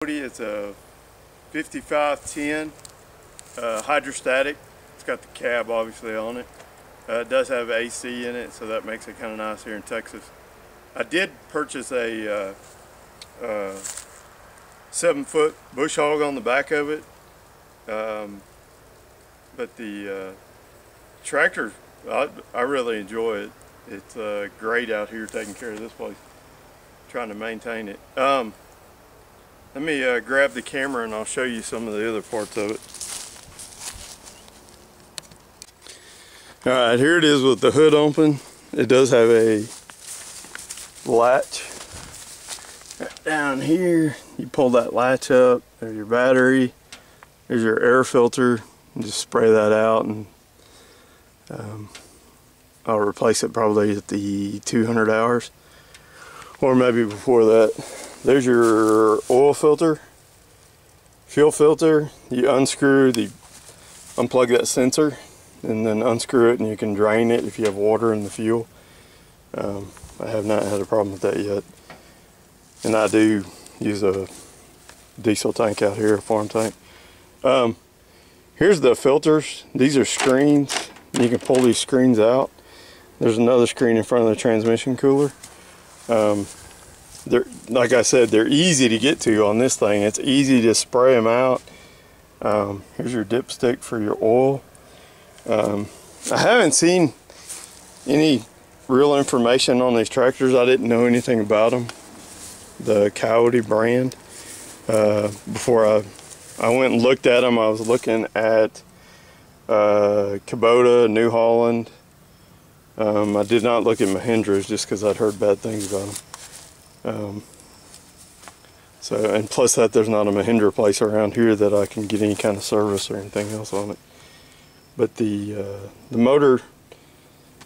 It's a 5510 hydrostatic. It's got the cab obviously on it. It does have AC in it, so that makes it kind of nice here in Texas. I did purchase a 7-foot bush hog on the back of it, but the tractor, I really enjoy it. It's great out here taking care of this place, trying to maintain it. Let me grab the camera and I'll show you some of the other parts of it. Alright, here it is with the hood open. It does have a latch right down here. You pull that latch up, there's your battery, there's your air filter, and just spray that out, and I'll replace it probably at the 200 hours or maybe before that. There's your oil filter, fuel filter. You unplug that sensor and then unscrew it, and you can drain it if you have water in the fuel. I have not had a problem with that yet. And I do use a diesel tank out here, a farm tank. Here's the filters. These are screens. You can pull these screens out. There's another screen in front of the transmission cooler. Like I said, they're easy to get to on this thing. It's easy to spray them out. Here's your dipstick for your oil. I haven't seen any real information on these tractors. I didn't know anything about them, the Kioti brand. Before I went and looked at them, I was looking at Kubota, New Holland. I did not look at Mahindra's just because I'd heard bad things about them. And plus that there's not a Mahindra place around here that I can get any kind of service or anything else on it. But the motor,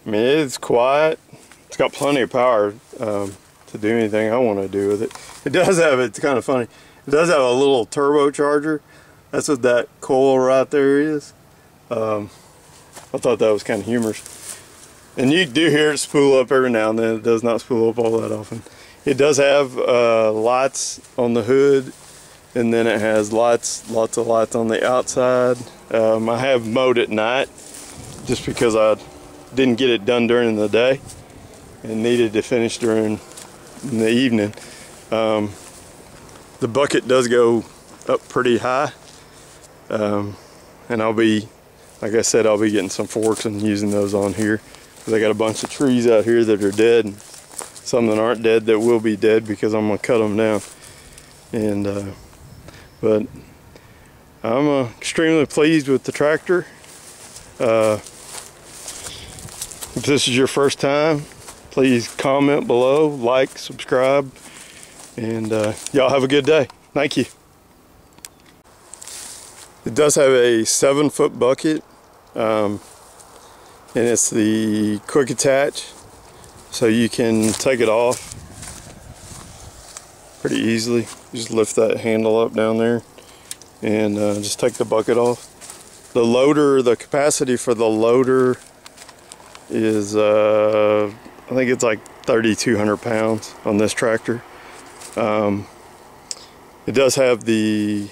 I mean, it's quiet. It's got plenty of power to do anything I want to do with it. It does have, it's kind of funny, it does have a little turbocharger. That's what that coil right there is. I thought that was kind of humorous. And you do hear it spool up every now and then. It does not spool up all that often. It does have lights on the hood, and then it has lots of lights on the outside. I have mowed at night just because I didn't get it done during the day and needed to finish in the evening. The bucket does go up pretty high, and I'll be, like I said, I'll be getting some forks and using those on here. I got a bunch of trees out here that are dead, and some that aren't dead that will be dead because I'm gonna cut them down. And but I'm extremely pleased with the tractor. If this is your first time, please comment below, like, subscribe, and y'all have a good day. Thank you. It does have a 7-foot bucket. And it's the quick attach, so you can take it off pretty easily. You just lift that handle up down there and just take the bucket off. The loader, the capacity for the loader is I think it's like 3,200 pounds on this tractor. It does have the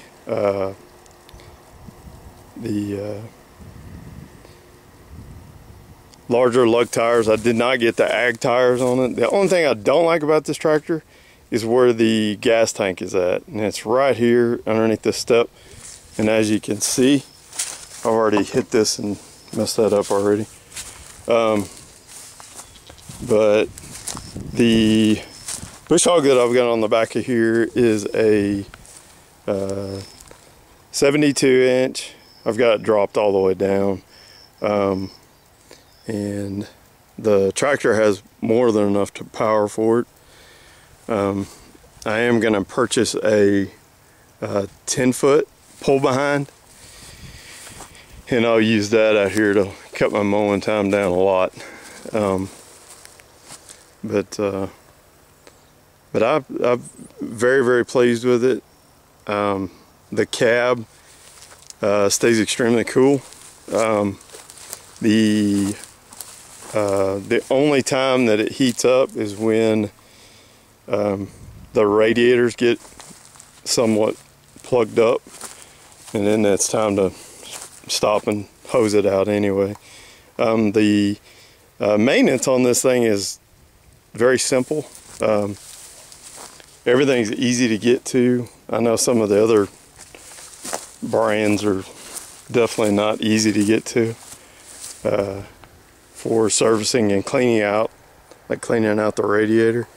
larger lug tires. I did not get the ag tires on it. The only thing I don't like about this tractor is where the gas tank is at, and it's right here underneath this step. And as you can see, I've already hit this and messed that up already. But the bush hog that I've got on the back of here is a 72-inch. I've got it dropped all the way down. And the tractor has more than enough to power for it. I am going to purchase a 10-foot pull behind, and I'll use that out here to cut my mowing time down a lot. But I'm very, very pleased with it. The cab stays extremely cool. The only time that it heats up is when the radiators get somewhat plugged up, and then it's time to stop and hose it out anyway. The maintenance on this thing is very simple. Everything's easy to get to. I know some of the other brands are definitely not easy to get to for servicing and cleaning out, like cleaning out the radiator.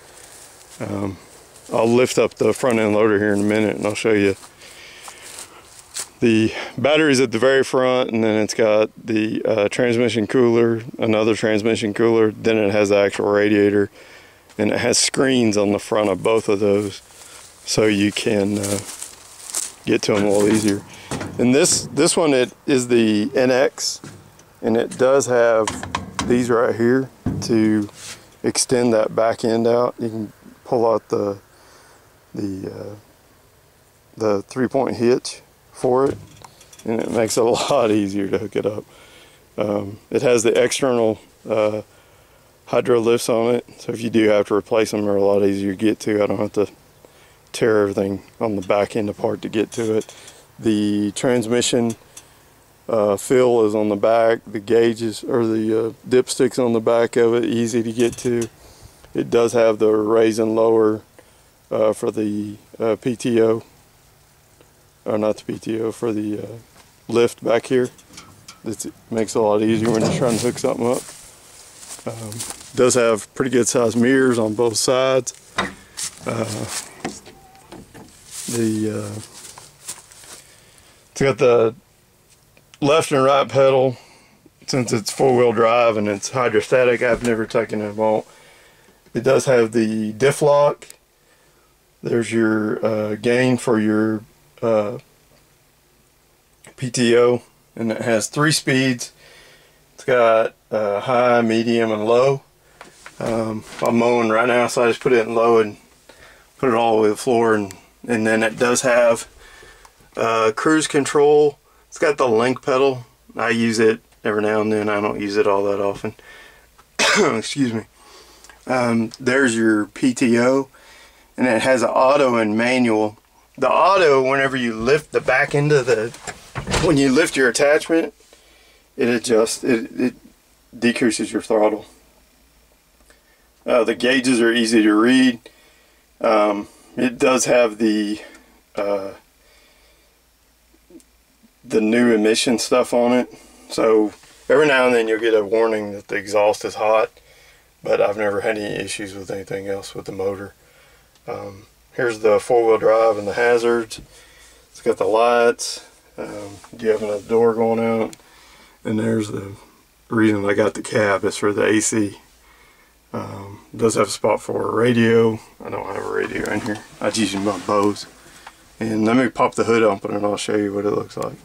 I'll lift up the front end loader here in a minute and I'll show you. The battery's at the very front, and then it's got the transmission cooler, another transmission cooler, then it has the actual radiator, and it has screens on the front of both of those so you can get to them a little easier. And this one, it is the NX, and it does have these right here to extend that back end out. You can pull out the 3-point hitch for it, and it makes it a lot easier to hook it up. It has the external hydro lifts on it, so if you do have to replace them, they're a lot easier to get to. I don't have to tear everything on the back end apart to get to it. The transmission fill is on the back. The gauges, or the dipsticks on the back of it, easy to get to. It does have the raise and lower for the PTO, or not the PTO, for the lift back here. It makes it a lot easier when you're trying to hook something up. Does have pretty good sized mirrors on both sides. It's got the left and right pedal. Since it's 4-wheel drive and it's hydrostatic, I've never taken it out. It does have the diff lock. There's your gain for your PTO, and it has 3 speeds. It's got high, medium, and low. I'm mowing right now, so I just put it in low and put it all the way to the floor, and then it does have cruise control. It's got the link pedal. I use it every now and then. I don't use it all that often. Excuse me. There's your PTO, and it has an auto and manual. The auto, whenever you lift the back end of when you lift your attachment, it adjusts, it decreases your throttle. The gauges are easy to read. It does have the new emission stuff on it, so every now and then you'll get a warning that the exhaust is hot, but I've never had any issues with anything else with the motor. Here's the 4-wheel drive and the hazards. It's got the lights. You have another door going out, and there's the reason I got the cab is for the AC. It does have a spot for a radio. I don't have a radio in here. I just use my Bose. And let me pop the hood open and I'll show you what it looks like.